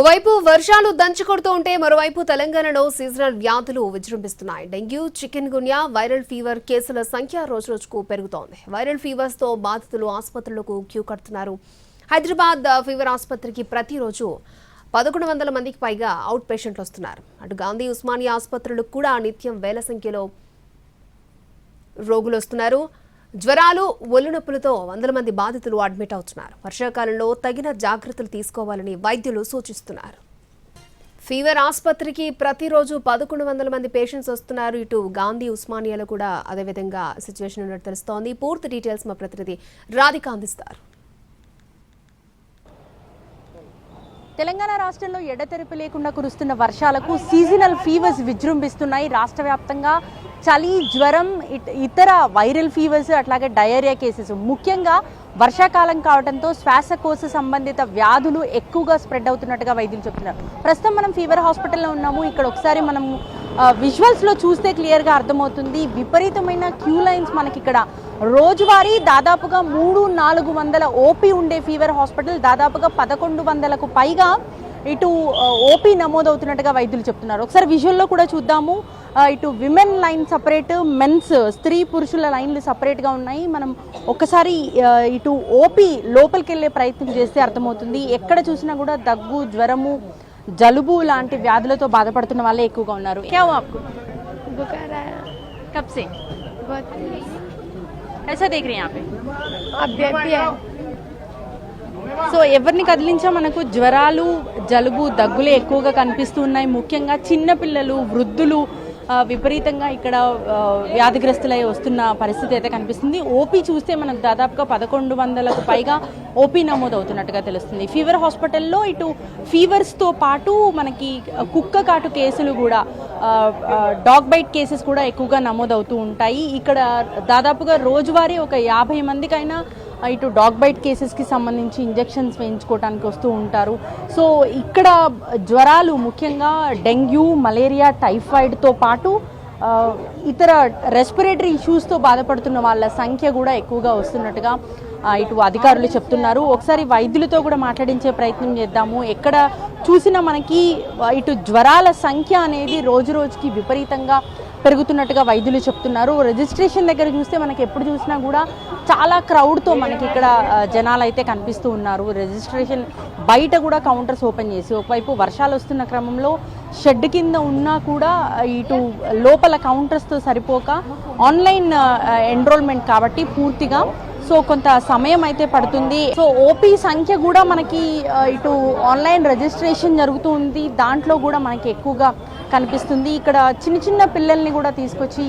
ఓవైపు వర్షాలు దంచుకొడుతూ ఉంటే మరోవైపు తెలంగాణలో సీజనల్ వ్యాధులు విజృంభిస్తున్నాయి. డెంగ్యూ, చికెన్ గున్యా, వైరల్ ఫీవర్ కేసుల సంఖ్య రోజురోజుకు పెరుగుతోంది. వైరల్ ఫీవర్స్ తో బాధితులు ఆసుపత్రులకు క్యూ కడుతున్నారు. హైదరాబాద్ ఫీవర్ ఆసుపత్రికి ప్రతిరోజు 1100 మందికి పైగా అవుట్ పేషెంట్లు వస్తున్నారు. అటు గాంధీ ఉస్మానియా ఆసుపత్రులకు కూడా నిత్యం వేల సంఖ్యలో రోగులు వస్తున్నారు. జ్వరాలు, ఒళ్ళు నొప్పులతో వందల మంది బాధితులు అడ్మిట్ అవుతున్నారు. వర్షాకాలంలో తగిన జాగ్రత్తలు తీసుకోవాలని వైద్యులు సూచిస్తున్నారు. ఫీవర్ ఆసుపత్రికి ప్రతిరోజు 1100 మంది పేషెంట్స్ వస్తున్నారు. ఇటు గాంధీ ఉస్మానియాలో కూడా అదేవిధంగా సిచ్యువేషన్ ఉన్నట్టు తెలుస్తోంది. పూర్తి డీటెయిల్స్ మా ప్రతినిధి రాధిక అందిస్తారు. తెలంగాణ రాష్ట్రంలో ఎడతెరిపి లేకుండా కురుస్తున్న వర్షాలకు సీజనల్ ఫీవర్స్ విజృంభిస్తున్నాయి. రాష్ట్ర వ్యాప్తంగా చలి, జ్వరం, ఇతర వైరల్ ఫీవర్స్, అట్లాగే డయేరియా కేసెస్, ముఖ్యంగా వర్షాకాలం కావడంతో శ్వాసకోశ సంబంధిత వ్యాధులు ఎక్కువగా స్ప్రెడ్ అవుతున్నట్టుగా వైద్యులు చెప్తున్నారు. ప్రస్తుతం మనం ఫీవర్ హాస్పిటల్లో ఉన్నాము. ఇక్కడ ఒకసారి మనం విజువల్స్లో చూస్తే క్లియర్గా అర్థమవుతుంది. విపరీతమైన క్యూ లైన్స్ మనకి ఇక్కడ రోజువారీ దాదాపుగా 300-400 ఓపీ ఉండే ఫీవర్ హాస్పిటల్ దాదాపుగా 1100కు పైగా ఇటు ఓపీ నమోదవుతున్నట్టుగా వైద్యులు చెప్తున్నారు. ఒకసారి విజువల్లో కూడా చూద్దాము. ఇటు విమెన్ లైన్ సపరేట్, మెన్స్ స్త్రీ పురుషుల లైన్లు సపరేట్గా ఉన్నాయి. మనం ఒకసారి ఇటు ఓపీ లోపలికి వెళ్ళే ప్రయత్నం చేస్తే అర్థమవుతుంది. ఎక్కడ చూసినా కూడా దగ్గు, జ్వరము, జలుబు లాంటి వ్యాధులతో బాధపడుతున్న వాళ్ళే ఎక్కువగా ఉన్నారు. క్యా హువా ఆప్కో? बुखार आया कब से? बहुत कैसा देख रहे हैं यहाँ पे? अब भी है సో ఎవరిని కదిలించా మనకు జ్వరాలు, జలుబు, దగ్గులే ఎక్కువగా కనిపిస్తూ ఉన్నాయి. ముఖ్యంగా చిన్నపిల్లలు, వృద్ధులు విపరీతంగా ఇక్కడ వ్యాధిగ్రస్తులై వస్తున్న పరిస్థితి అయితే కనిపిస్తుంది. ఓపీ చూస్తే మనకు దాదాపుగా 1100కు పైగా ఓపీ నమోదవుతున్నట్టుగా తెలుస్తుంది. ఫీవర్ హాస్పిటల్లో ఇటు ఫీవర్స్తో పాటు మనకి కుక్క కాటు కేసులు కూడా, డాగ్ బైట్ కేసెస్ కూడా ఎక్కువగా నమోదవుతూ ఉంటాయి. ఇక్కడ దాదాపుగా రోజువారీ ఒక 50 మందికైనా ఇటు డాగ్ బైట్ కేసెస్కి సంబంధించి ఇంజెక్షన్స్ వేయించుకోవడానికి వస్తూ ఉంటారు. సో ఇక్కడ జ్వరాలు, ముఖ్యంగా డెంగ్యూ, మలేరియా, టైఫాయిడ్తో పాటు ఇతర రెస్పిరేటరీ ఇష్యూస్తో బాధపడుతున్న వాళ్ళ సంఖ్య కూడా ఎక్కువగా వస్తున్నట్టుగా ఇటు అధికారులు చెప్తున్నారు. ఒకసారి వైద్యులతో కూడా మాట్లాడించే ప్రయత్నం చేద్దాము. ఎక్కడ చూసినా మనకి ఇటు జ్వరాల సంఖ్య అనేది రోజు రోజుకి విపరీతంగా పెరుగుతున్నట్టుగా వైద్యులు చెప్తున్నారు. రిజిస్ట్రేషన్ దగ్గర చూస్తే మనకి ఎప్పుడు చూసినా కూడా చాలా క్రౌడ్తో మనకి ఇక్కడ జనాలు అయితే కనిపిస్తూ ఉన్నారు. రిజిస్ట్రేషన్ బయట కూడా కౌంటర్స్ ఓపెన్ చేసి, ఒకవైపు వర్షాలు వస్తున్న క్రమంలో షెడ్ కింద ఉన్నా కూడా ఇటు లోపల కౌంటర్స్తో సరిపోక ఆన్లైన్ ఎన్రోల్మెంట్ కాబట్టి పూర్తిగా సో కొంత సమయం అయితే పడుతుంది. సో ఓపీ సంఖ్య కూడా మనకి ఇటు ఆన్లైన్ రిజిస్ట్రేషన్ జరుగుతుంది, దాంట్లో కూడా మనకి ఎక్కువగా కనిపిస్తుంది. ఇక్కడ చిన్న చిన్న పిల్లల్ని కూడా తీసుకొచ్చి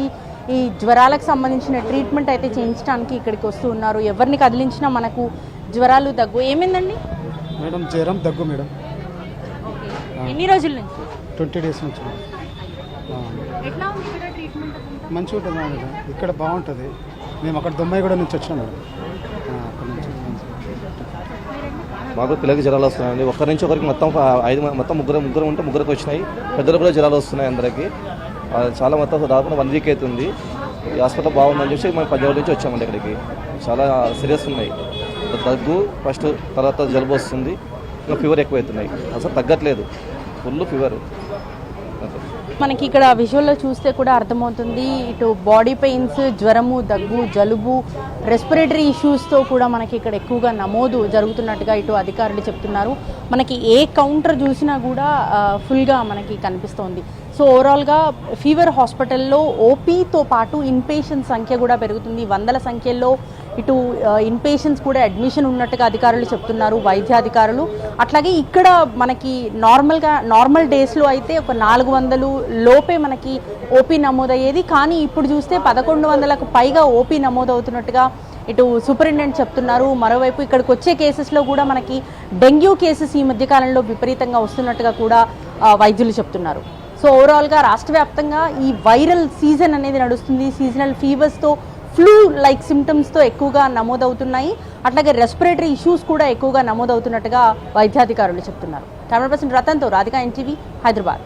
ఈ జ్వరాలకు సంబంధించిన ట్రీట్మెంట్ అయితే చేయించడానికి ఇక్కడికి వస్తూ ఉన్నారు. ఎవరిని కదిలించినా మనకు జ్వరాలు, దగ్గు. ఏమైందండి మేడం? జ్వరం, దగ్గు మేడం. ఎన్ని రోజుల నుంచి? 20 డేస్ నుంచి. ఎట్లా ఉంది ఇక్కడ ట్రీట్మెంట్? మంచిగా ఉంటుంది మేడం, ఇక్కడ బాగుంటుంది. మేము అక్కడ దొమ్మాయిగూడ నుంచి వచ్చినాం మేడం. అక్కడ నుంచి మాకు పిల్లలకి జ్వరాలు వస్తున్నాయండి. ఒకరి నుంచి ఒకరికి మొత్తం ముగ్గురు ఉంటే ముగ్గురికి వచ్చినాయి. పెద్దలు కూడా జ్వరాలు వస్తున్నాయి అందరికీ. చాలా మొత్తం దాదాపు 1 వీక్ అవుతుంది. ఈ హాస్పిటల్ బాగుందని చూసి మేము 10 రోజుల నుంచి వచ్చామండి ఇక్కడికి. చాలా సీరియస్ ఉన్నాయి. దగ్గు ఫస్ట్, తర్వాత జలుబు వస్తుంది, ఇంకా ఫీవర్ ఎక్కువ అవుతున్నాయి. అసలు తగ్గట్లేదు, ఫుల్ ఫీవర్. మనకి ఇక్కడ విజువల్లో చూస్తే కూడా అర్థమవుతుంది. ఇటు బాడీ పెయిన్స్, జ్వరము, దగ్గు, జలుబు, రెస్పిరేటరీ ఇష్యూస్తో కూడా మనకి ఇక్కడ ఎక్కువగా నమోదు జరుగుతున్నట్టుగా ఇటు అధికారులు చెప్తున్నారు. మనకి ఏ కౌంటర్ చూసినా కూడా ఫుల్గా మనకి కనిపిస్తోంది. సో ఓవరాల్గా ఫీవర్ హాస్పిటల్లో ఓపీతో పాటు ఇన్పేషెంట్ సంఖ్య కూడా పెరుగుతుంది. వందల సంఖ్యలో ఇటు ఇన్పేషెంట్స్ కూడా అడ్మిషన్ ఉన్నట్టుగా అధికారులు చెప్తున్నారు, వైద్యాధికారులు. అట్లాగే ఇక్కడ మనకి నార్మల్ డేస్లో అయితే ఒక 400 లోపే మనకి ఓపీ నమోదయ్యేది. కానీ ఇప్పుడు చూస్తే 1100కు పైగా ఓపీ నమోదవుతున్నట్టుగా ఇటు సూపరింటెండెంట్ చెప్తున్నారు. మరోవైపు ఇక్కడికి వచ్చే కేసెస్లో కూడా మనకి డెంగ్యూ కేసెస్ ఈ మధ్యకాలంలో విపరీతంగా వస్తున్నట్టుగా కూడా వైద్యులు చెప్తున్నారు. సో ఓవరాల్గా రాష్ట్ర వ్యాప్తంగా ఈ వైరల్ సీజన్ అనేది నడుస్తుంది. సీజనల్ ఫీవర్స్తో, ఫ్లూ లైక్ సిమ్టమ్స్తో ఎక్కువగా నమోదవుతున్నాయి. అట్లాగే రెస్పిరేటరీ ఇష్యూస్ కూడా ఎక్కువగా నమోదవుతున్నట్టుగా వైద్యాధికారులు చెప్తున్నారు. కెమెరా పర్సన్ రతన్తో రాధిక, NTV, హైదరాబాద్.